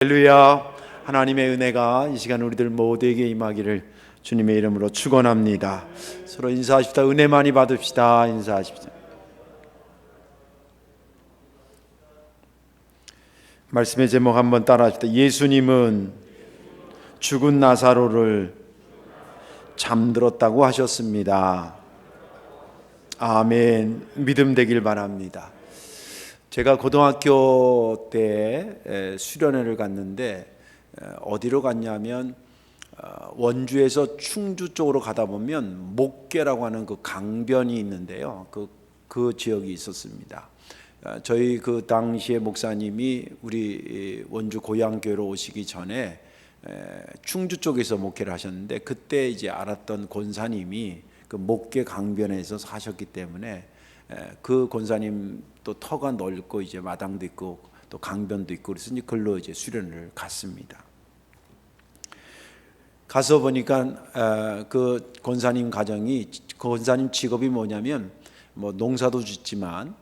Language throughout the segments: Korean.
할렐루야. 하나님의 은혜가 이 시간 우리들 모두에게 임하기를 주님의 이름으로 축원합니다. 서로 인사하십시다. 은혜 많이 받읍시다. 인사하십시다. 말씀의 제목 한번 따라합시다. 예수님은 죽은 나사로를 잠들었다고 하셨습니다. 아멘. 믿음 되길 바랍니다. 제가 고등학교 때 수련회를 갔는데 어디로 갔냐면 원주에서 충주 쪽으로 가다 보면 목계라고 하는 그 강변이 있는데요. 그 지역이 있었습니다. 저희 그 당시에 목사님이 우리 원주 고향교회로 오시기 전에 충주 쪽에서 목회를 하셨는데 그때 이제 알았던 권사님이 그 목계 강변에서 사셨기 때문에 그 권사님 또 터가 넓고 이제 마당도 있고 또 강변도 있고 그래서 이제 글로 이제 수련을 갔습니다. 가서 보니까 그 권사님 가정이 그 권사님 직업이 뭐냐면 뭐 농사도 짓지만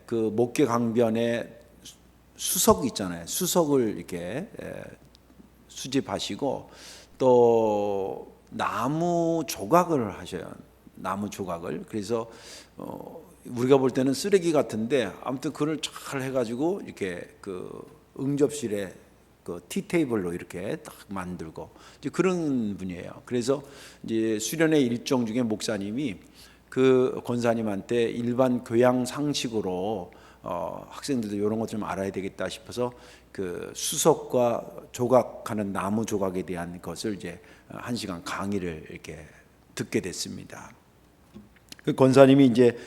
그 목계 강변에 수석 있잖아요. 수석을 이렇게 수집하시고 또 나무 조각을 하셔요. 나무 조각을. 그래서 우리가 볼 때는 쓰레기 같은데 아무튼 그걸 잘 해가지고 이렇게 그 응접실에 그 티테이블로 이렇게 딱 만들고 이제 그런 분이에요. 그래서 이제 수련회 일정 중에 목사님이 그 권사님한테 일반 교양 상식으로 학생들도 이런 것 좀 알아야 되겠다 싶어서 그 수석과 조각하는 나무 조각에 대한 것을 이제 1시간 강의를 이렇게 듣게 됐습니다. 그 권사님이 이제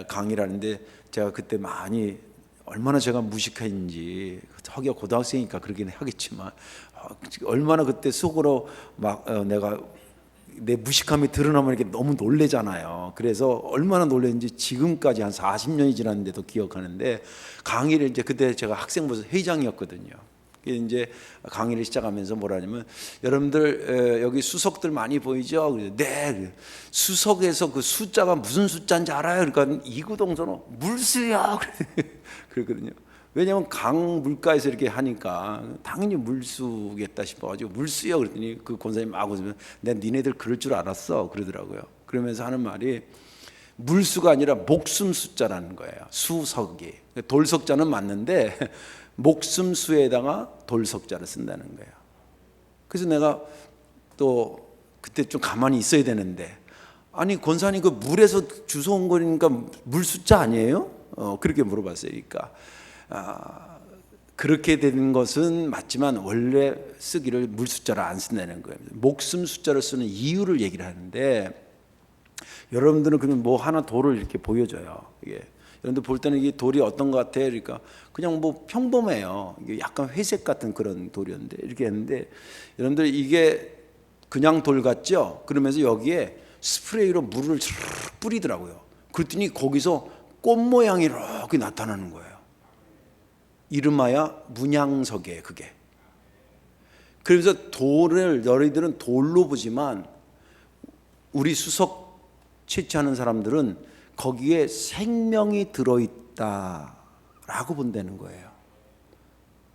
강의를 하는데 제가 그때 많이 얼마나 제가 무식했는지 허기가 고등학생이니까 그러긴 하겠지만 얼마나 그때 속으로 막 내가 내 무식함이 드러나면 이렇게 너무 놀래잖아요. 그래서 얼마나 놀랐는지 지금까지 한 40년이 지났는데도 기억하는데 강의를 이제 그때 제가 학생부서 회장이었거든요. 이제 강의를 시작하면서 뭐라냐면 여러분들 여기 수석들 많이 보이죠? 네. 수석에서 그 숫자가 무슨 숫자인지 알아요? 그러니까 이구동성으로 물수요. 그러거든요. 왜냐하면 강 물가에서 이렇게 하니까 당연히 물수겠다 싶어가지고 물수요. 그랬더니 그 권사님 막 웃으면 내가 니네들 그럴 줄 알았어. 그러더라고요. 그러면서 하는 말이 물수가 아니라 목숨 숫자라는 거예요. 수석이. 돌석자는 맞는데 목숨 수에다가 돌석자를 쓴다는 거예요. 그래서 내가 또 그때 좀 가만히 있어야 되는데 아니 권사님 그 물에서 주워온 거니까 물 숫자 아니에요? 그렇게 물어봤어요. 그러니까 그렇게 되는 것은 맞지만 원래 쓰기를 물 숫자를 안 쓴다는 거예요. 목숨 숫자를 쓰는 이유를 얘기를 하는데 여러분들은 그냥 뭐 하나 돌을 이렇게 보여줘요. 이게 여러분들 볼 때는 이게 돌이 어떤 것 같아요? 그러니까 그냥 뭐 평범해요. 이게 약간 회색 같은 그런 돌이었는데 이렇게 했는데 여러분들 이게 그냥 돌 같죠? 그러면서 여기에 스프레이로 물을 뿌리더라고요. 그랬더니 거기서 꽃 모양이 이렇게 나타나는 거예요. 이름하여 문양석이에요. 그게. 그래서 돌을 너희들은 돌로 보지만 우리 수석 채취하는 사람들은 거기에 생명이 들어있다라고 본다는 거예요.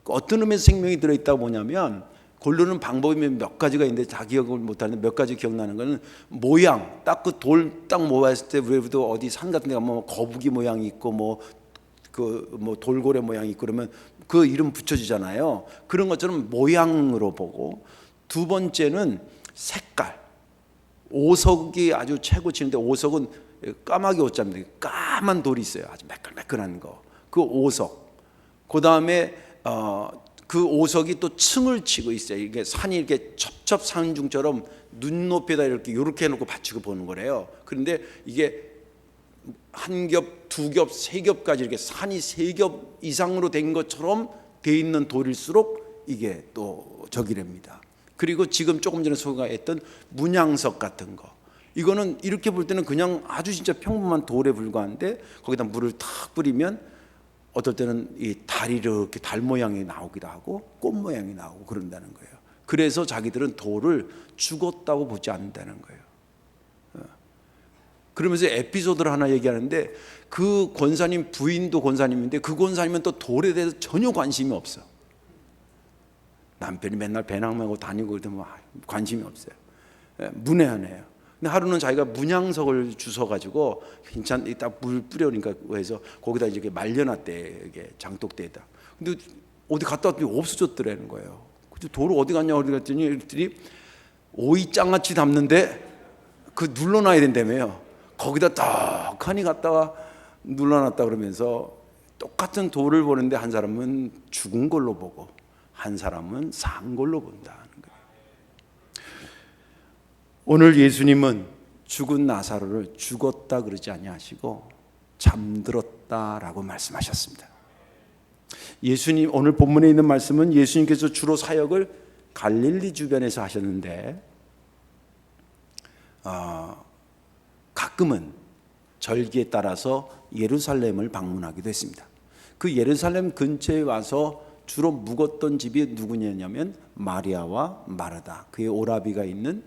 어떤 의미에서 생명이 들어있다고 보냐면 고르는 방법이 몇 가지가 있는데 다 기억을 못하는데 몇 가지 기억나는 거는 모양, 딱 그 돌 딱 모았을 때 우리도 어디 산 같은 데 가면 뭐 거북이 모양이 있고 뭐 돌고래 모양이 있고 그러면 그 이름 붙여지잖아요. 그런 것처럼 모양으로 보고 두 번째는 색깔. 오석이 아주 최고 치는데 오석은 까마귀 옷자입니다. 까만 돌이 있어요. 아주 매끌매끌한 거. 그 오석. 그 다음에 그 오석이 또 층을 치고 있어요. 이게 산이 이렇게 첩첩산중처럼 눈높이에다 이렇게 해놓고 받치고 보는 거래요. 그런데 이게 한 겹, 두 겹, 세 겹까지 이렇게 산이 세 겹 이상으로 된 것처럼 돼 있는 돌일수록 이게 또 적이랍니다. 그리고 지금 조금 전에 소개했던 문양석 같은 거. 이거는 이렇게 볼 때는 그냥 아주 진짜 평범한 돌에 불과한데 거기다 물을 탁 뿌리면 어떨 때는 이 달이 이렇게 달 모양이 나오기도 하고 꽃 모양이 나오고 그런다는 거예요. 그래서 자기들은 돌을 죽었다고 보지 않는다는 거예요. 그러면서 에피소드를 하나 얘기하는데 그 권사님 부인도 권사님인데 그 권사님은 또 돌에 대해서 전혀 관심이 없어. 남편이 맨날 배낭 메고 다니고 그러더니 뭐 관심이 없어요. 문외한해요. 근데 하루는 자기가 문양석을 주워가지고 괜찮 이따 물 뿌려니까 해서 거기다 이렇게 말려놨대, 이게 장독대에다. 근데 어디 갔다 왔더니 없어졌더라는 거예요. 그래서 돌을 어디 갔냐 어디 갔더니 오이 장아찌 담는데 그 눌러놔야 된다며요. 거기다 떡하니 갖다가 눌러놨다 그러면서 똑같은 돌을 보는데 한 사람은 죽은 걸로 보고 한 사람은 산 걸로 본다는 거예요. 오늘 예수님은 죽은 나사로를 죽었다 그러지 아니하시고 잠들었다라고 말씀하셨습니다. 예수님, 오늘 본문에 있는 말씀은 예수님께서 주로 사역을 갈릴리 주변에서 하셨는데 가끔은 절기에 따라서 예루살렘을 방문하기도 했습니다. 그 예루살렘 근처에 와서 주로 묵었던 집이 누구냐면 마리아와 마르다, 그의 오라비가 있는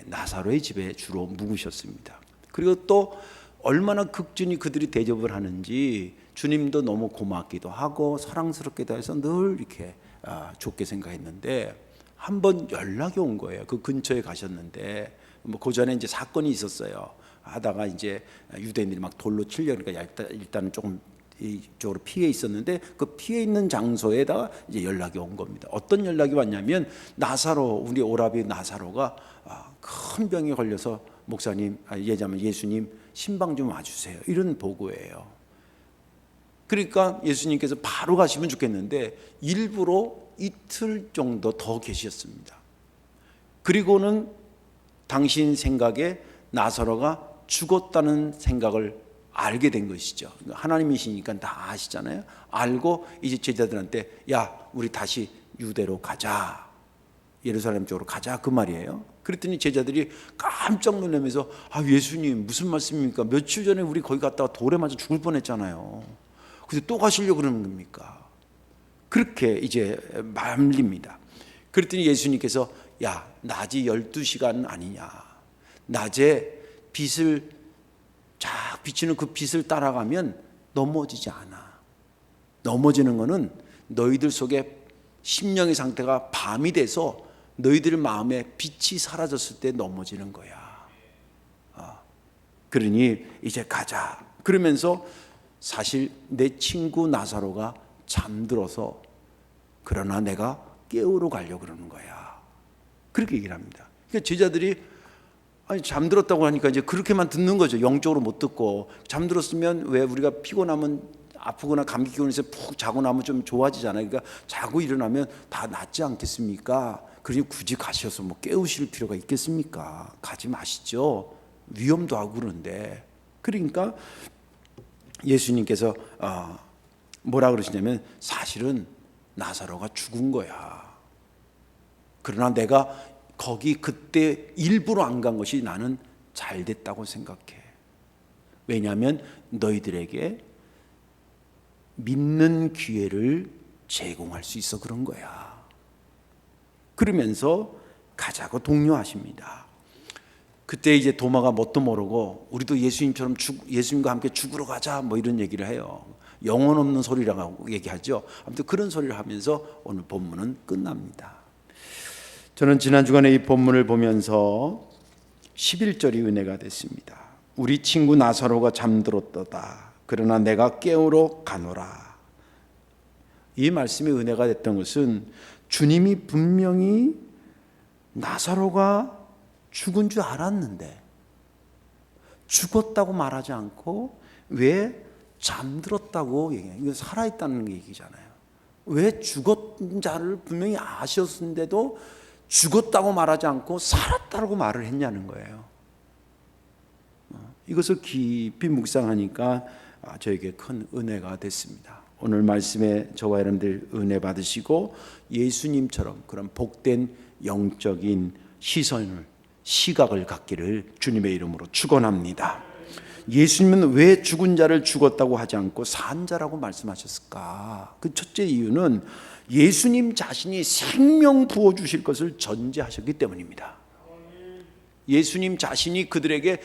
나사로의 집에 주로 묵으셨습니다. 그리고 또 얼마나 극진히 그들이 대접을 하는지 주님도 너무 고맙기도 하고 사랑스럽기도 해서 늘 이렇게 좋게 생각했는데 한 번 연락이 온 거예요. 그 근처에 가셨는데 뭐 그 전에 이제 사건이 있었어요. 하다가 이제 유대인들이 막 돌로 치려니까 일단은 조금 이쪽으로 피해 있었는데 그 피해 있는 장소에다가 이제 연락이 온 겁니다. 어떤 연락이 왔냐면 나사로, 우리 오라비 나사로가 큰 병에 걸려서 목사님, 예자면 예수님 신방 좀 와주세요, 이런 보고예요. 그러니까 예수님께서 바로 가시면 좋겠는데 일부러 이틀 정도 더 계셨습니다. 그리고는 당신 생각에 나사로가 죽었다는 생각을 알게 된 것이죠. 하나님이시니까 다 아시잖아요. 알고 이제 제자들한테 야, 우리 다시 유대로 가자, 예루살렘 쪽으로 가자, 그 말이에요. 그랬더니 제자들이 깜짝 놀라면서 예수님 무슨 말씀입니까? 며칠 전에 우리 거기 갔다가 돌에 맞아 죽을 뻔했잖아요. 그래서 또 가시려고 그러는 겁니까? 그렇게 이제 말립니다. 그랬더니 예수님께서 야, 낮이 12시간 아니냐, 낮에 빛을 쫙 비치는 그 빛을 따라가면 넘어지지 않아. 넘어지는 거는 너희들 속에 심령의 상태가 밤이 돼서 너희들 마음에 빛이 사라졌을 때 넘어지는 거야. 그러니 이제 가자. 그러면서 사실 내 친구 나사로가 잠들어서 그러나 내가 깨우러 가려고 그러는 거야. 그렇게 얘기를 합니다. 그러니까 제자들이 잠들었다고 하니까 이제 그렇게만 듣는 거죠. 영적으로 못 듣고. 잠들었으면 왜 우리가 피곤하면 아프거나 감기 기운에서 푹 자고 나면 좀 좋아지잖아요. 그러니까 자고 일어나면 다 낫지 않겠습니까? 그러니 굳이 가셔서 뭐 깨우실 필요가 있겠습니까? 가지 마시죠. 위험도 하고 그러는데. 그러니까 예수님께서 뭐라 그러시냐면 사실은 나사로가 죽은 거야. 그러나 내가 거기 그때 일부러 안 간 것이 나는 잘 됐다고 생각해. 왜냐하면 너희들에게 믿는 기회를 제공할 수 있어 그런 거야. 그러면서 가자고 독려하십니다. 그때 이제 도마가 뭣도 모르고 우리도 예수님처럼 예수님과 함께 죽으러 가자 뭐 이런 얘기를 해요. 영혼 없는 소리라고 얘기하죠. 아무튼 그런 소리를 하면서 오늘 본문은 끝납니다. 저는 지난 주간에 이 본문을 보면서 11절이 은혜가 됐습니다. 우리 친구 나사로가 잠들었도다. 그러나 내가 깨우러 가노라. 이 말씀이 은혜가 됐던 것은 주님이 분명히 나사로가 죽은 줄 알았는데 죽었다고 말하지 않고 왜 잠들었다고 얘기해요. 이거 살아있다는 얘기잖아요. 왜 죽은 자를 분명히 아셨는데도 죽었다고 말하지 않고 살았다고 말을 했냐는 거예요. 이것을 깊이 묵상하니까 저에게 큰 은혜가 됐습니다. 오늘 말씀에 저와 여러분들 은혜 받으시고 예수님처럼 그런 복된 영적인 시각을 갖기를 주님의 이름으로 축원합니다. 예수님은 왜 죽은 자를 죽었다고 하지 않고 산 자라고 말씀하셨을까? 그 첫째 이유는 예수님 자신이 생명 부어주실 것을 전제하셨기 때문입니다. 예수님 자신이 그에게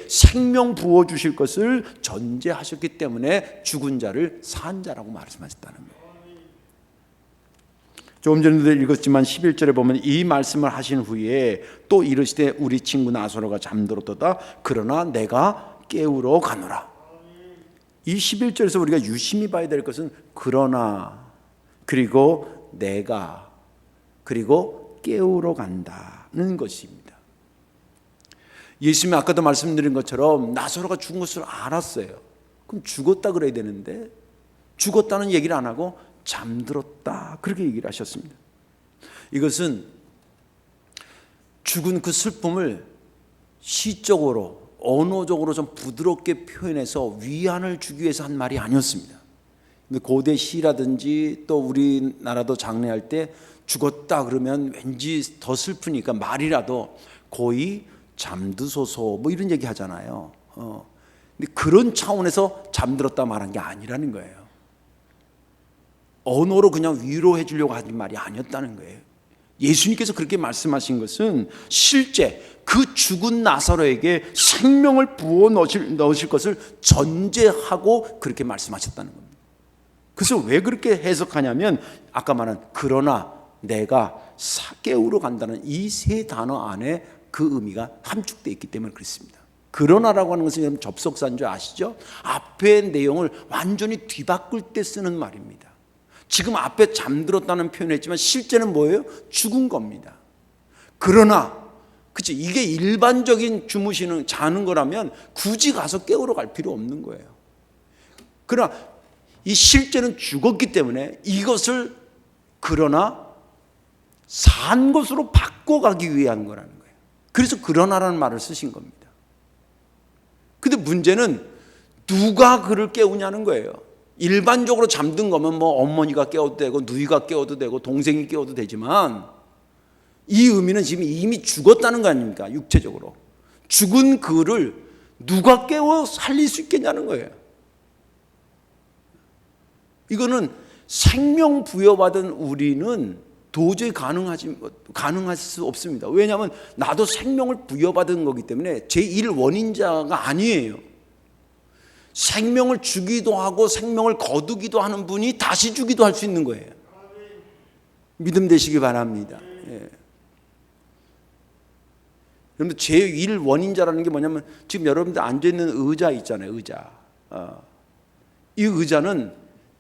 생명 부어주실 것을 전제하셨기 때문에 죽은 자를 산 자라고 말씀하셨다는 거예요. 조금 전에도 읽었지만 11절에 보면 이 말씀을 하신 후에 또 이르시되 우리 친구 나사로가 잠들었도다. 그러나 내가 깨우러 가노라. 이 11절에서 우리가 유심히 봐야 될 것은 그러나, 그리고 내가, 그리고 깨우러 간다는 것입니다. 예수님이 아까도 말씀드린 것처럼 나사로가 죽은 것을 알았어요. 그럼 죽었다 그래야 되는데 죽었다는 얘기를 안 하고 잠들었다 그렇게 얘기를 하셨습니다. 이것은 죽은 그 슬픔을 시적으로 언어적으로 좀 부드럽게 표현해서 위안을 주기 위해서 한 말이 아니었습니다. 고대 시라든지 또 우리나라도 장례할 때 죽었다 그러면 왠지 더 슬프니까 말이라도 고이 잠드소서 뭐 이런 얘기 하잖아요. 근데 그런 차원에서 잠들었다 말한 게 아니라는 거예요. 언어로 그냥 위로해 주려고 하는 말이 아니었다는 거예요. 예수님께서 그렇게 말씀하신 것은 실제 그 죽은 나사로에게 생명을 부어 넣으실 것을 전제하고 그렇게 말씀하셨다는 겁니다. 그래서 왜 그렇게 해석하냐면 아까 말한 그러나 내가 깨우러 간다는 이 세 단어 안에 그 의미가 함축되어 있기 때문에 그렇습니다. 그러나라고 하는 것은 접속사인 줄 아시죠? 앞의 내용을 완전히 뒤바꿀 때 쓰는 말입니다. 지금 앞에 잠들었다는 표현을 했지만 실제는 뭐예요? 죽은 겁니다. 그러나 그치, 이게 일반적인 주무시는 자는 거라면 굳이 가서 깨우러 갈 필요 없는 거예요. 그러나 이 실제는 죽었기 때문에 이것을 그러나 산 것으로 바꿔가기 위한 거라는 거예요. 그래서 그러나라는 말을 쓰신 겁니다. 근데 문제는 누가 그를 깨우냐는 거예요. 일반적으로 잠든 거면 뭐 어머니가 깨워도 되고 누이가 깨워도 되고 동생이 깨워도 되지만 이 의미는 지금 이미 죽었다는 거 아닙니까? 육체적으로 죽은 그를 누가 깨워 살릴 수 있겠냐는 거예요. 이거는 생명 부여받은 우리는 도저히 가능할 수 없습니다. 왜냐하면 나도 생명을 부여받은 거기 때문에 제1원인자가 아니에요. 생명을 주기도 하고 생명을 거두기도 하는 분이 다시 주기도 할 수 있는 거예요. 믿음 되시기 바랍니다. 예. 여러분들 제1원인자라는 게 뭐냐면 지금 여러분들 앉아있는 의자 있잖아요. 의자. 이 의자는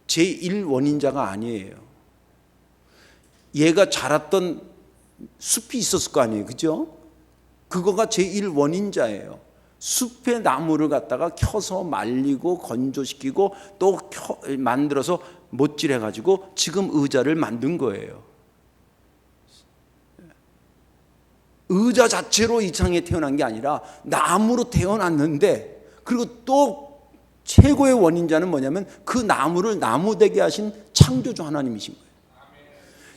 제1원인자가 아니에요. 얘가 자랐던 숲이 있었을 거 아니에요. 그죠? 그거가 제1원인자예요. 숲의 나무를 갖다가 켜서 말리고 건조시키고 또 만들어서 못질해가지고 지금 의자를 만든 거예요. 의자 자체로 이 세상에 태어난 게 아니라 나무로 태어났는데, 그리고 또 최고의 원인자는 뭐냐면 그 나무를 나무 되게 하신 창조주 하나님이신 거예요.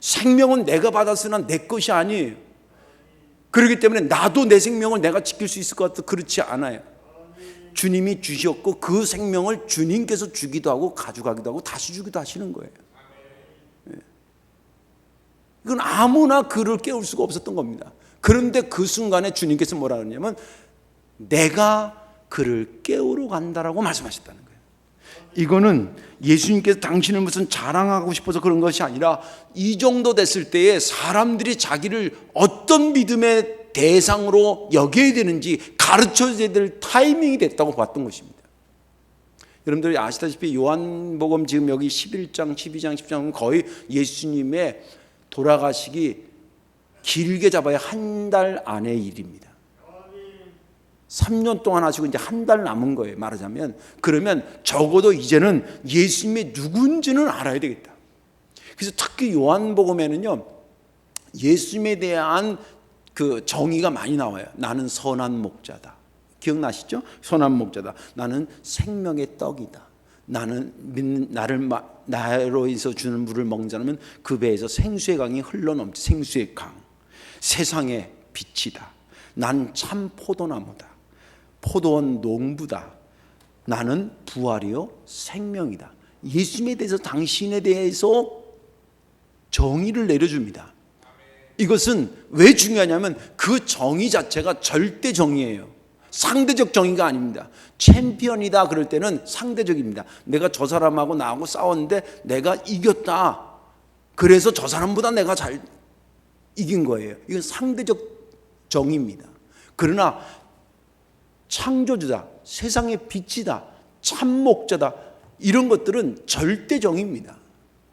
생명은 내가 받았으나 내 것이 아니에요. 그렇기 때문에 나도 내 생명을 내가 지킬 수 있을 것 같아 그렇지 않아요. 주님이 주셨고 그 생명을 주님께서 주기도 하고 가져가기도 하고 다시 주기도 하시는 거예요. 이건 아무나 그를 깨울 수가 없었던 겁니다. 그런데 그 순간에 주님께서 뭐라 그러냐면 내가 그를 깨우러 간다라고 말씀하셨다는 거예요. 이거는 예수님께서 당신을 무슨 자랑하고 싶어서 그런 것이 아니라 이 정도 됐을 때에 사람들이 자기를 어떤 믿음의 대상으로 여겨야 되는지 가르쳐줘야 될 타이밍이 됐다고 봤던 것입니다. 여러분들이 아시다시피 요한복음 지금 여기 11장, 12장, 10장은 거의 예수님의 돌아가시기 길게 잡아야 한 달 안의 일입니다. 3년 동안 하시고 이제 한 달 남은 거예요. 말하자면. 그러면 적어도 이제는 예수님이 누군지는 알아야 되겠다. 그래서 특히 요한복음에는요, 예수님에 대한 그 정의가 많이 나와요. 나는 선한 목자다. 기억나시죠? 선한 목자다. 나는 생명의 떡이다. 나로 인해서 주는 물을 먹는 자라면 그 배에서 생수의 강이 흘러넘치. 생수의 강. 세상의 빛이다. 난 참 포도나무다. 포도원 농부다. 나는 부활이요 생명이다. 예수님에 대해서 당신에 대해서 정의를 내려줍니다. 이것은 왜 중요하냐면 그 정의 자체가 절대 정의예요. 상대적 정의가 아닙니다. 챔피언이다 그럴 때는 상대적입니다. 내가 저 사람하고 나하고 싸웠는데 내가 이겼다. 그래서 저 사람보다 내가 잘 이긴 거예요. 이건 상대적 정의입니다. 그러나 창조주다, 세상의 빛이다, 참목자다, 이런 것들은 절대 정의입니다.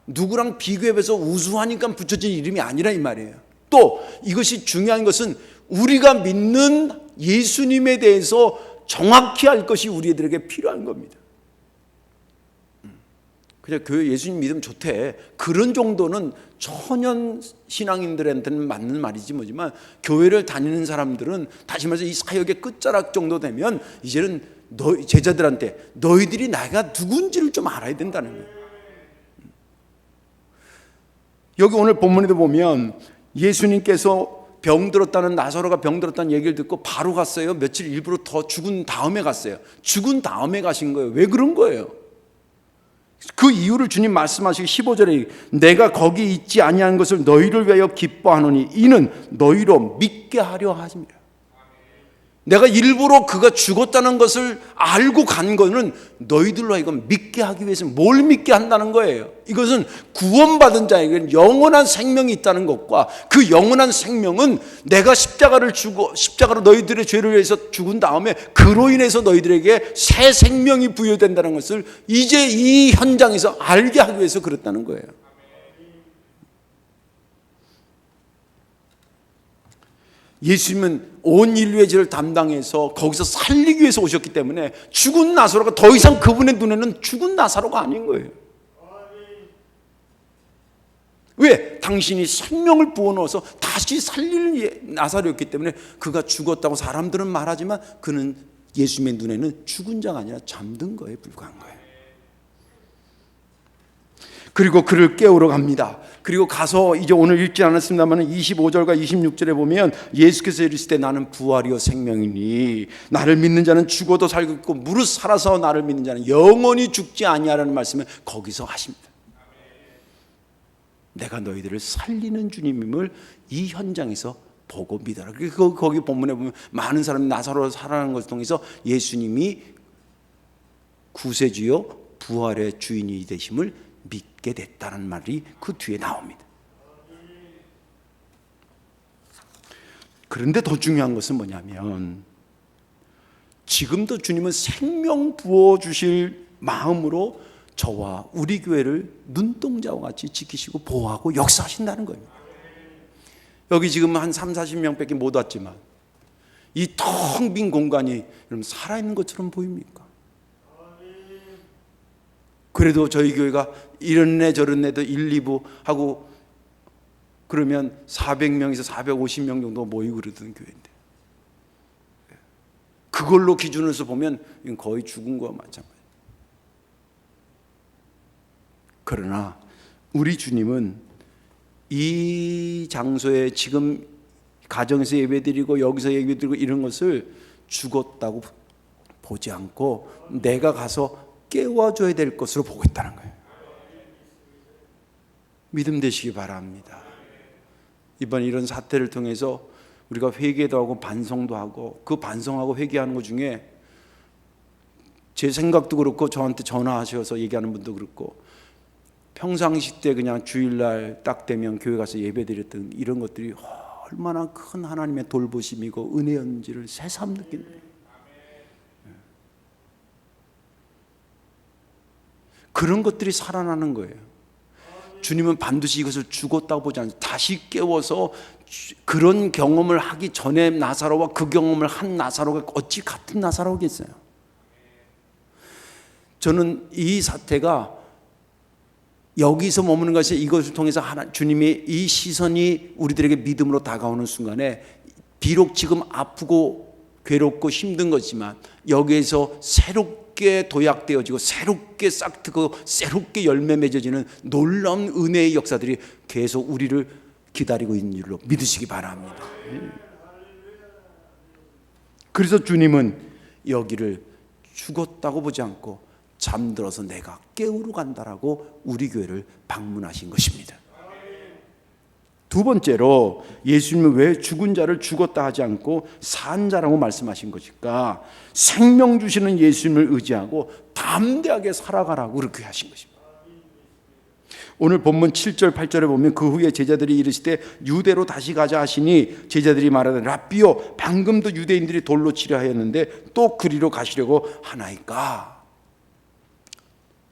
누구랑 비교해서 우수하니까 붙여진 이름이 아니라 이 말이에요. 또 이것이 중요한 것은 우리가 믿는 예수님에 대해서 정확히 알 것이 우리들에게 필요한 겁니다. 그냥 교회 예수님 믿으면 좋대, 그런 정도는 천연 신앙인들한테는 맞는 말이지 뭐지만, 교회를 다니는 사람들은 다시 말해서 이 사역의 끝자락 정도 되면 이제는 제자들한테 너희들이 내가 누군지를 좀 알아야 된다는 거예요. 여기 오늘 본문에도 보면 예수님께서 병들었다는, 나사로가 병들었다는 얘기를 듣고 바로 갔어요? 며칠 일부러 더 죽은 다음에 갔어요? 죽은 다음에 가신 거예요. 왜 그런 거예요? 그 이유를 주님 말씀하시기 15절에 내가 거기 있지 아니한 것을 너희를 위하여 기뻐하노니 이는 너희로 믿게 하려 하십니다. 내가 일부러 그가 죽었다는 것을 알고 간 거는 너희들로 하여금 믿게 하기 위해서. 뭘 믿게 한다는 거예요? 이것은 구원받은 자에게는 영원한 생명이 있다는 것과, 그 영원한 생명은 내가 십자가로 너희들의 죄를 위해서 죽은 다음에 그로 인해서 너희들에게 새 생명이 부여된다는 것을 이제 이 현장에서 알게 하기 위해서 그랬다는 거예요. 예수님은 온 인류의 죄를 담당해서 거기서 살리기 위해서 오셨기 때문에 죽은 나사로가 더 이상 그분의 눈에는 죽은 나사로가 아닌 거예요. 왜? 당신이 생명을 부어넣어서 다시 살리는 나사로였기 때문에 그가 죽었다고 사람들은 말하지만 그는 예수님의 눈에는 죽은 자가 아니라 잠든 거에 불과한 거예요. 그리고 그를 깨우러 갑니다. 그리고 가서 이제 오늘 읽지 않았습니다만 25절과 26절에 보면 예수께서 이르실 때 나는 부활이요 생명이니 나를 믿는 자는 죽어도 살고 있고 무릇 살아서 나를 믿는 자는 영원히 죽지 아니하라는 말씀을 거기서 하십니다. 내가 너희들을 살리는 주님임을 이 현장에서 보고 믿어라. 그리고 거기 본문에 보면 많은 사람이 나사로를 살아나는 것을 통해서 예수님이 구세주요 부활의 주인이 되심을 믿게 됐다는 말이 그 뒤에 나옵니다. 그런데 더 중요한 것은 뭐냐면 지금도 주님은 생명 부어주실 마음으로 저와 우리 교회를 눈동자와 같이 지키시고 보호하고 역사하신다는 겁니다. 여기 지금 한 30-40명밖에 못 왔지만 이 텅 빈 공간이 여러분 살아있는 것처럼 보입니까? 그래도 저희 교회가 이런 애 저런 애도 1, 2부 하고 그러면 400명에서 450명 정도 모이고 그러던 교회인데, 그걸로 기준으로서 보면 이건 거의 죽은 거와 마찬가지예요. 그러나 우리 주님은 이 장소에 지금 가정에서 예배드리고 여기서 예배드리고 이런 것을 죽었다고 보지 않고 내가 가서 깨워줘야 될 것으로 보고 있다는 거예요. 믿음 되시기 바랍니다. 이번 이런 사태를 통해서 우리가 회개도 하고 반성도 하고, 그 반성하고 회개하는 것 중에 제 생각도 그렇고 저한테 전화하셔서 얘기하는 분도 그렇고 평상시 때 그냥 주일날 딱 되면 교회 가서 예배드렸던 이런 것들이 얼마나 큰 하나님의 돌보심이고 은혜였는지를 새삼 느끼는 거예요. 그런 것들이 살아나는 거예요. 주님은 반드시 이것을 죽었다고 보지 않아요. 다시 깨워서 그런 경험을 하기 전에 나사로와 그 경험을 한 나사로가 어찌 같은 나사로겠어요. 저는 이 사태가 여기서 머무는 것이 이것을 통해서 주님이 이 시선이 우리들에게 믿음으로 다가오는 순간에 비록 지금 아프고 괴롭고 힘든 거지만 여기에서 새롭게 도약되어지고 새롭게 싹트고 새롭게 열매 맺어지는 놀라운 은혜의 역사들이 계속 우리를 기다리고 있는 줄로 믿으시기 바랍니다. 그래서 주님은 여기를 죽었다고 보지 않고 잠들어서 내가 깨우러 간다라고 우리 교회를 방문하신 것입니다. 두 번째로 예수님은 왜 죽은 자를 죽었다 하지 않고 산 자라고 말씀하신 것일까? 생명 주시는 예수님을 의지하고 담대하게 살아가라고 그렇게 하신 것입니다. 오늘 본문 7절 8절에 보면 그 후에 제자들이 이르시되 유대로 다시 가자 하시니 제자들이 말하되 랍비요 방금도 유대인들이 돌로 치려 하였는데 또 그리로 가시려고 하나이까.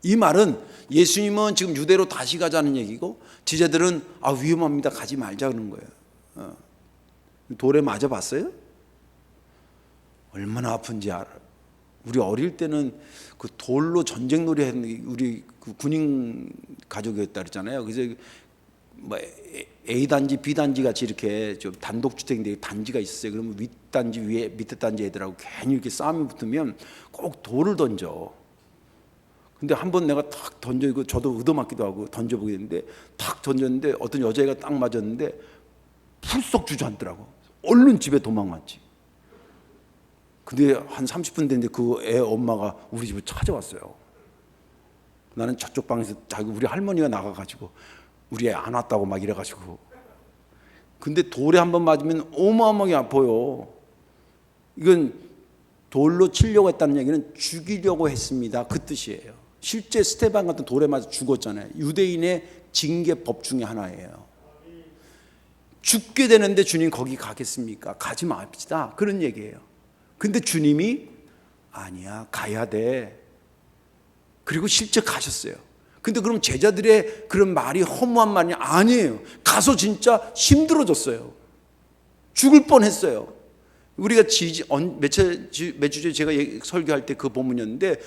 이 말은 예수님은 지금 유대로 다시 가자는 얘기고 제자들은 위험합니다, 가지 말자 그러는 거예요. 돌에 맞아 봤어요? 얼마나 아픈지 알아. 우리 어릴 때는 그 돌로 전쟁놀이 했는데, 우리 그 군인 가족이었다 그랬잖아요. 그래서 뭐 A 단지, B 단지 같이 이렇게 좀 단독주택인데 단지가 있었어요. 그러면 윗 단지 위에 밑에 단지 애들하고 괜히 이렇게 싸움이 붙으면 꼭 돌을 던져. 근데 한 번 내가 탁 던져, 이거 저도 얻어맞기도 하고 던져보게 됐는데 탁 던졌는데 어떤 여자애가 딱 맞았는데 풀썩 주저앉더라고. 얼른 집에 도망갔지. 근데 한 30분 됐는데 그 애 엄마가 우리 집을 찾아왔어요. 나는 저쪽 방에서 우리 할머니가 나가가지고 우리 애 안 왔다고 막 이래가지고. 근데 돌에 한 번 맞으면 어마어마하게 아파요. 이건 돌로 치려고 했다는 얘기는 죽이려고 했습니다, 그 뜻이에요. 실제 스테반 같은 돌에 맞아 죽었잖아요. 유대인의 징계법 중에 하나예요. 죽게 되는데 주님 거기 가겠습니까? 가지 맙시다, 그런 얘기예요. 근데 주님이 아니야, 가야 돼. 그리고 실제 가셨어요. 근데 그럼 제자들의 그런 말이 허무한 말이 아니에요. 가서 진짜 힘들어졌어요. 죽을 뻔했어요. 우리가 몇 주 전에 제가 설교할 때 그 본문이었는데,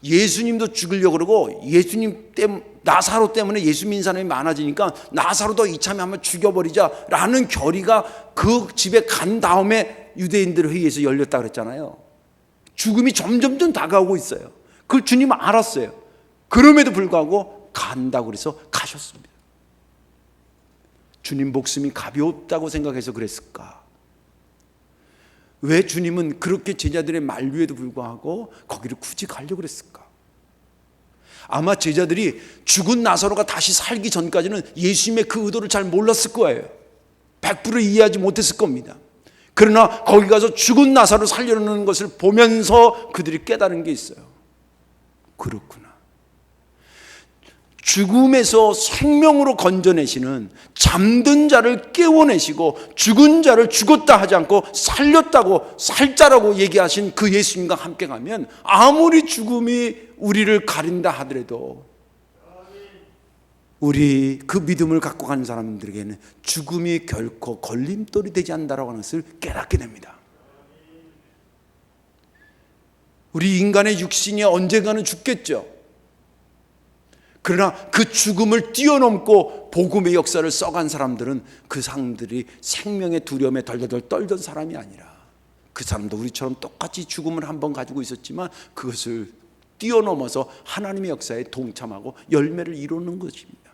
예수님도 죽으려고 그러고 나사로 때문에 예수 믿는 사람이 많아지니까 나사로도 이참에 한번 죽여버리자라는 결의가 그 집에 간 다음에 유대인들 회의에서 열렸다 그랬잖아요. 죽음이 점점점 다가오고 있어요. 그걸 주님은 알았어요. 그럼에도 불구하고 간다고 그래서 가셨습니다. 주님 목숨이 가볍다고 생각해서 그랬을까? 왜 주님은 그렇게 제자들의 만류에도 불구하고 거기를 굳이 가려고 그랬을까? 아마 제자들이 죽은 나사로가 다시 살기 전까지는 예수님의 그 의도를 잘 몰랐을 거예요. 100% 이해하지 못했을 겁니다. 그러나 거기 가서 죽은 나사로 살려는 것을 보면서 그들이 깨달은 게 있어요. 그렇구나. 죽음에서 생명으로 건져내시는, 잠든 자를 깨워내시고 죽은 자를 죽었다 하지 않고 살렸다고, 살자라고 얘기하신 그 예수님과 함께 가면 아무리 죽음이 우리를 가린다 하더라도 우리 그 믿음을 갖고 가는 사람들에게는 죽음이 결코 걸림돌이 되지 않는다라고 하는 것을 깨닫게 됩니다. 우리 인간의 육신이 언젠가는 죽겠죠. 그러나 그 죽음을 뛰어넘고 복음의 역사를 써간 사람들은 그 사람들이 생명의 두려움에 덜덜덜 떨던 사람이 아니라, 그 사람도 우리처럼 똑같이 죽음을 한번 가지고 있었지만 그것을 뛰어넘어서 하나님의 역사에 동참하고 열매를 이루는 것입니다.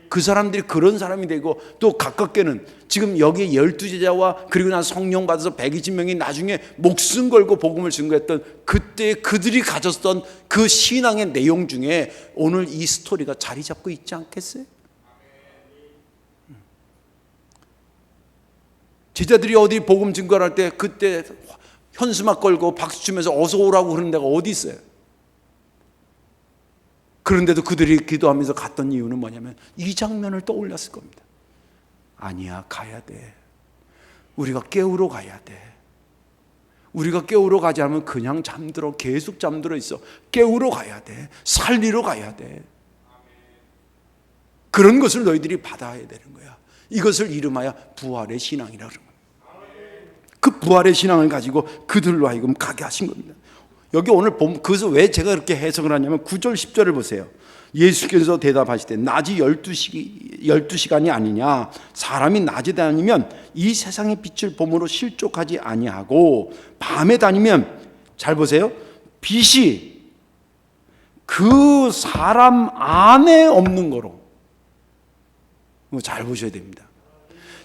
그 사람들이 그런 사람이 되고, 또 가깝게는 지금 여기 12제자와 그리고 난 성령 받아서 120명이 나중에 목숨 걸고 복음을 증거했던 그때 그들이 가졌던 그 신앙의 내용 중에 오늘 이 스토리가 자리 잡고 있지 않겠어요? 제자들이 어디 복음 증거할 때 그때 현수막 걸고 박수 치면서 어서 오라고 그러는 데가 어디 있어요? 그런데도 그들이 기도하면서 갔던 이유는 뭐냐면 이 장면을 떠올렸을 겁니다. 아니야, 가야 돼. 우리가 깨우러 가야 돼. 우리가 깨우러 가지 않으면 그냥 계속 잠들어 있어. 깨우러 가야 돼. 살리러 가야 돼. 그런 것을 너희들이 받아야 되는 거야. 이것을 이름하여 부활의 신앙이라고 그러는 거야. 그 부활의 신앙을 가지고 그들로 하여금 가게 하신 겁니다. 여기 오늘 보면, 그래서 왜 제가 그렇게 해석을 하냐면 9절 10절을 보세요. 예수께서 대답하시되 낮이 12시간이 아니냐, 사람이 낮에 다니면 이 세상의 빛을 봄으로 실족하지 아니하고 밤에 다니면, 잘 보세요, 빛이 그 사람 안에 없는 거로. 잘 보셔야 됩니다.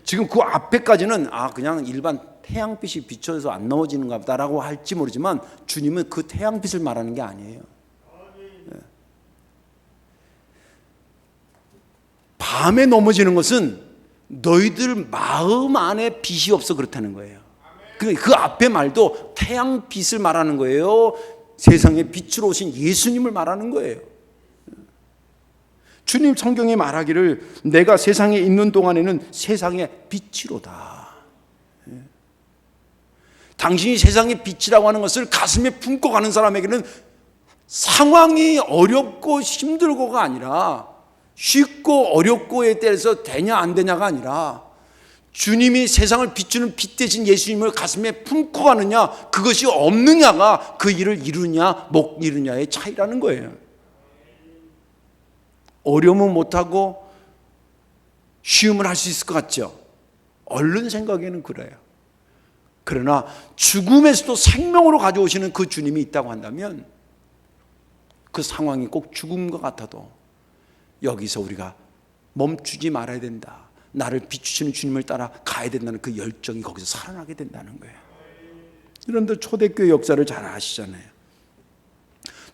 지금 그 앞에까지는 그냥 일반 태양빛이 비춰서 안 넘어지는가 보다라고 할지 모르지만 주님은 그 태양빛을 말하는 게 아니에요. 밤에 넘어지는 것은 너희들 마음 안에 빛이 없어 그렇다는 거예요. 그 앞에 말도 태양빛을 말하는 거예요. 세상에 빛으로 오신 예수님을 말하는 거예요. 주님 성경에 말하기를 내가 세상에 있는 동안에는 세상의 빛이로다. 당신이 세상의 빛이라고 하는 것을 가슴에 품고 가는 사람에게는 상황이 어렵고 힘들고가 아니라 쉽고 어렵고에 대해서 되냐 안 되냐가 아니라 주님이 세상을 비추는 빛 대신 예수님을 가슴에 품고 가느냐 그것이 없느냐가 그 일을 이루냐 못 이루냐의 차이라는 거예요. 어려우면 못하고 쉬움을 할 수 있을 것 같죠. 얼른 생각에는 그래요. 그러나 죽음에서도 생명으로 가져오시는 그 주님이 있다고 한다면 그 상황이 꼭 죽음과 같아도 여기서 우리가 멈추지 말아야 된다. 나를 비추시는 주님을 따라 가야 된다는 그 열정이 거기서 살아나게 된다는 거예요. 여러분들 초대교회 역사를 잘 아시잖아요.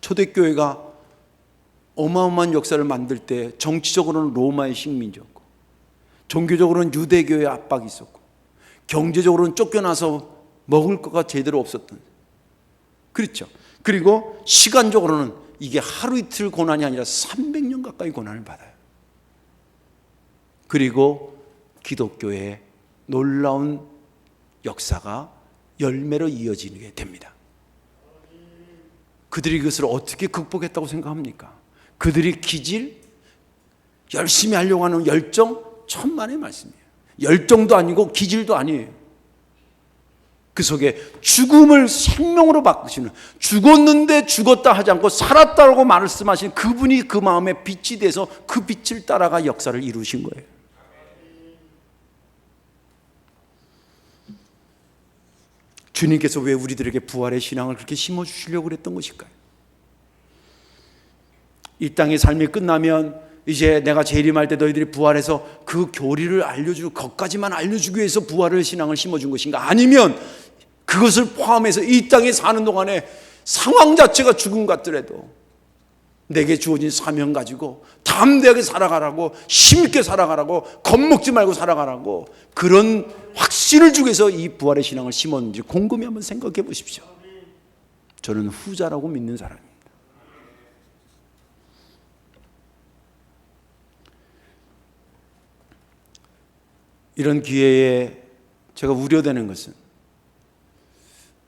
초대교회가 어마어마한 역사를 만들 때 정치적으로는 로마의 식민지였고 종교적으로는 유대교의 압박이 있었고 경제적으로는 쫓겨나서 먹을 거가 제대로 없었던, 그렇죠. 그리고 시간적으로는 이게 하루 이틀 고난이 아니라 300년 가까이 고난을 받아요. 그리고 기독교의 놀라운 역사가 열매로 이어지게 됩니다. 그들이 그것을 어떻게 극복했다고 생각합니까? 그들이 기질, 열심히 하려고 하는 열정, 천만의 말씀이에요. 열정도 아니고 기질도 아니에요. 그 속에 죽음을 생명으로 바꾸시는, 죽었는데 죽었다 하지 않고 살았다고 말씀하신 그분이 그 마음에 빛이 돼서 그 빛을 따라가 역사를 이루신 거예요. 주님께서 왜 우리들에게 부활의 신앙을 그렇게 심어주시려고 그랬던 것일까요? 이 땅의 삶이 끝나면 이제 내가 재림할 때 너희들이 부활해서 그 교리를 알려주고 것까지만 알려주기 위해서 부활의 신앙을 심어준 것인가? 아니면 그것을 포함해서 이 땅에 사는 동안에 상황 자체가 죽음 같더라도 내게 주어진 사명 가지고 담대하게 살아가라고, 힘있게 살아가라고, 겁먹지 말고 살아가라고 그런 확신을 주기 위해서 이 부활의 신앙을 심었는지 곰곰이 한번 생각해 보십시오. 저는 후자라고 믿는 사람입니다. 이런 기회에 제가 우려되는 것은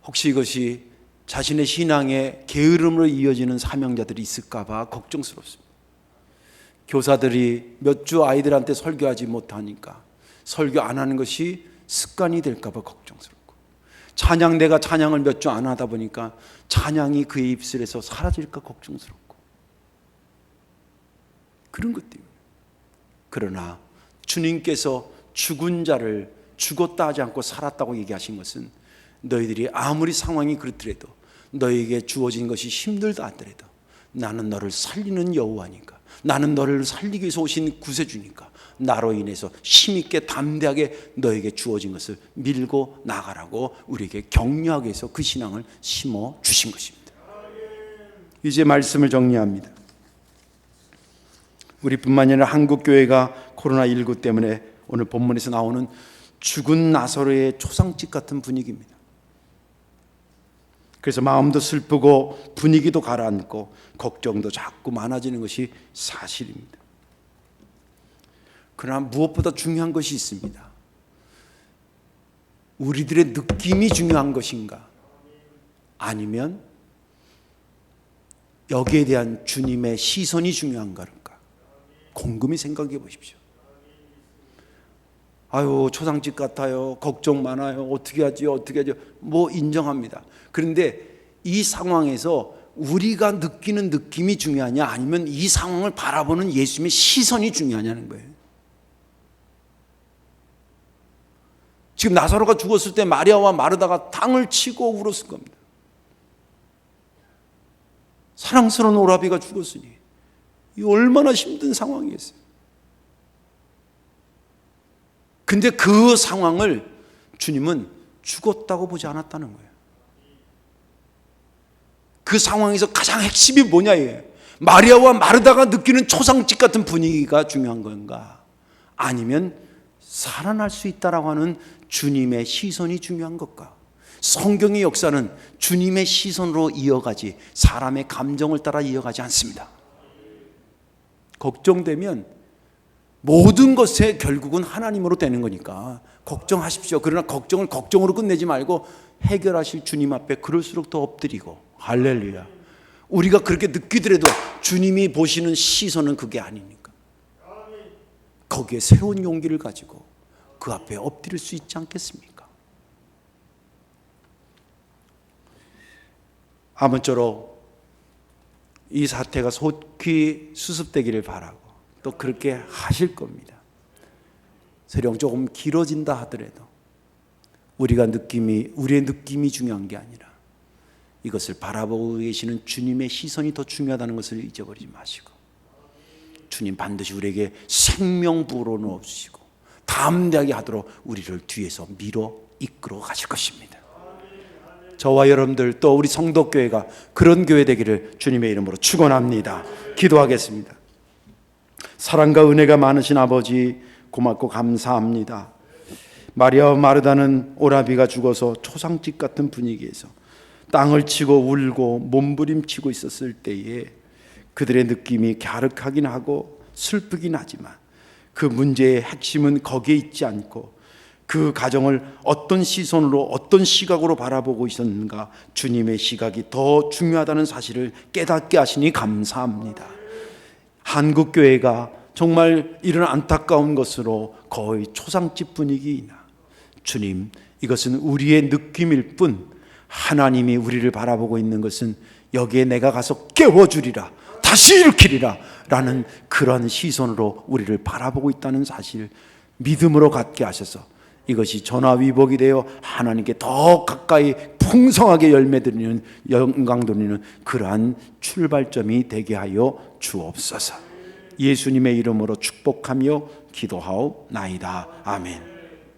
혹시 이것이 자신의 신앙의 게으름으로 이어지는 사명자들이 있을까 봐 걱정스럽습니다. 교사들이 몇 주 아이들한테 설교하지 못하니까 설교 안 하는 것이 습관이 될까 봐 걱정스럽고, 찬양대가 찬양을 몇 주 안 하다 보니까 찬양이 그의 입술에서 사라질까 걱정스럽고, 그런 것들입니다. 그러나 주님께서 죽은 자를 죽었다 하지 않고 살았다고 얘기하신 것은 너희들이 아무리 상황이 그렇더라도 너희에게 주어진 것이 힘들다 하더라도 나는 너를 살리는 여호와니까, 나는 너를 살리기 위해서 오신 구세주니까 나로 인해서 힘있게 담대하게 너에게 주어진 것을 밀고 나가라고 우리에게 격려하기 위해서 그 신앙을 심어 주신 것입니다. 이제 말씀을 정리합니다. 우리뿐만 아니라 한국교회가 코로나19 때문에 오늘 본문에서 나오는 죽은 나사로의 초상집 같은 분위기입니다. 그래서 마음도 슬프고 분위기도 가라앉고 걱정도 자꾸 많아지는 것이 사실입니다. 그러나 무엇보다 중요한 것이 있습니다. 우리들의 느낌이 중요한 것인가? 아니면 여기에 대한 주님의 시선이 중요한가? 곰곰이 생각해 보십시오. 아유, 초상집 같아요. 걱정 많아요. 어떻게 하죠? 뭐 인정합니다. 그런데 이 상황에서 우리가 느끼는 느낌이 중요하냐, 아니면 이 상황을 바라보는 예수님의 시선이 중요하냐는 거예요. 지금 나사로가 죽었을 때 마리아와 마르다가 땅을 치고 울었을 겁니다. 사랑스러운 오라비가 죽었으니 이 얼마나 힘든 상황이겠어요. 근데 그 상황을 주님은 죽었다고 보지 않았다는 거예요. 그 상황에서 가장 핵심이 뭐냐 이에요. 마리아와 마르다가 느끼는 초상집 같은 분위기가 중요한 건가, 아니면 살아날 수 있다라고 하는 주님의 시선이 중요한 것가? 성경의 역사는 주님의 시선으로 이어가지 사람의 감정을 따라 이어가지 않습니다. 걱정되면 모든 것에 결국은 하나님으로 되는 거니까 걱정하십시오. 그러나 걱정을 걱정으로 끝내지 말고 해결하실 주님 앞에 그럴수록 더 엎드리고. 할렐루야. 우리가 그렇게 느끼더라도 주님이 보시는 시선은 그게 아니니까 거기에 새로운 용기를 가지고 그 앞에 엎드릴 수 있지 않겠습니까? 아무쪼록 이 사태가 속히 수습되기를 바라고 또 그렇게 하실 겁니다. 설령 조금 길어진다 하더라도 우리의 느낌이 중요한 게 아니라 이것을 바라보고 계시는 주님의 시선이 더 중요하다는 것을 잊어버리지 마시고 주님 반드시 우리에게 생명 불어넣으시고 담대하게 하도록 우리를 뒤에서 밀어 이끌어 가실 것입니다. 저와 여러분들 또 우리 성도교회가 그런 교회 되기를 주님의 이름으로 축원합니다. 기도하겠습니다. 사랑과 은혜가 많으신 아버지 고맙고 감사합니다. 마리아와 마르다는 오라비가 죽어서 초상집 같은 분위기에서 땅을 치고 울고 몸부림치고 있었을 때에 그들의 느낌이 갸륵하긴 하고 슬프긴 하지만 그 문제의 핵심은 거기에 있지 않고 그 가정을 어떤 시선으로 어떤 시각으로 바라보고 있었는가 주님의 시각이 더 중요하다는 사실을 깨닫게 하시니 감사합니다. 한국교회가 정말 이런 안타까운 것으로 거의 초상집 분위기이나 주님 이것은 우리의 느낌일 뿐 하나님이 우리를 바라보고 있는 것은 여기에 내가 가서 깨워주리라 다시 일으키리라 라는 그런 시선으로 우리를 바라보고 있다는 사실 믿음으로 갖게 하셔서 이것이 전화위복이 되어 하나님께 더 가까이 풍성하게 열매드리는 영광 돌리는 그러한 출발점이 되게 하여 주옵소서. 예수님의 이름으로 축복하며 기도하옵나이다. 아멘.